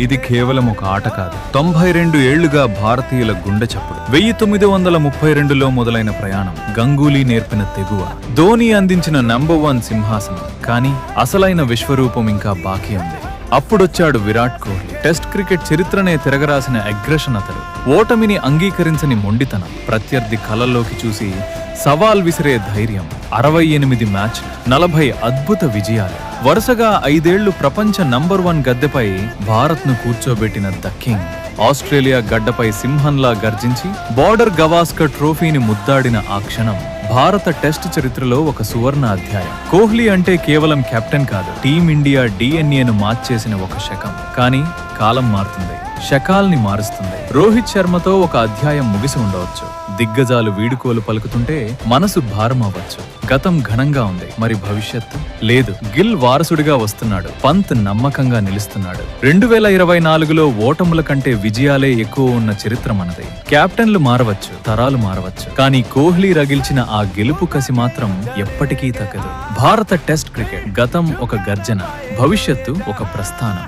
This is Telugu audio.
ఇది కేవలం ఒక ఆట కాదు. 92 ఏళ్లుగా భారతీయుల గుండె చప్పుడు. 1932లో మొదలైన ప్రయాణం, గంగూలీ నేర్పిన తెగువ, ధోని అందించిన నంబర్ 1 సింహాసనం. కానీ అసలైన విశ్వరూపం ఇంకా బాకీ ఉంది. అప్పుడొచ్చాడు విరాట్ కోహ్లీ. టెస్ట్ క్రికెట్ చరిత్రనే తిరగరాసిన అగ్రెషన్ అతడు. ఓటమిని అంగీకరించని మొండితనం, ప్రత్యర్థి కలల్లోకి చూసి సవాల్ విసిరే ధైర్యం. 68 మ్యాచ్, 40 అద్భుత విజయాలు. వరుసగా 5 ఏళ్లు ప్రపంచ నంబర్ 1 గద్దెపై భారత్ను కూర్చోబెట్టిన ద కింగ్. ఆస్ట్రేలియా గడ్డపై సింహంలా గర్జించి బార్డర్ గవాస్కర్ ట్రోఫీని ముద్దాడిన ఆ క్షణం భారత టెస్ట్ చరిత్రలో ఒక సువర్ణ అధ్యాయం. కోహ్లీ అంటే కేవలం కెప్టెన్ కాదు, టీమిండియా డిఎన్ఏను మార్చేసిన ఒక శకం. కానీ కాలం మారుతుంది, శకాల్ని మారుస్తుంది. రోహిత్ శర్మతో ఒక అధ్యాయం ముగిసి ఉండవచ్చు. దిగ్గజాలు వీడుకోలు పలుకుతుంటే మనసు భారం అవ్వచ్చు. గతం ఘనంగా ఉంది, మరి భవిష్యత్తు లేదు. గిల్ వారసుడిగా వస్తున్నాడు, పంత్ నమ్మకంగా నిలుస్తున్నాడు. 2024లో ఓటముల కంటే విజయాలే ఎక్కువ ఉన్న చరిత్ర మనది. కెప్టెన్లు మారవచ్చు, తరాలు మారవచ్చు, కానీ కోహ్లీ రగిల్చిన ఆ గెలుపు కసి మాత్రం ఎప్పటికీ తగ్గదు. భారత టెస్ట్ క్రికెట్ గతం ఒక గర్జన, భవిష్యత్తు ఒక ప్రస్థానం.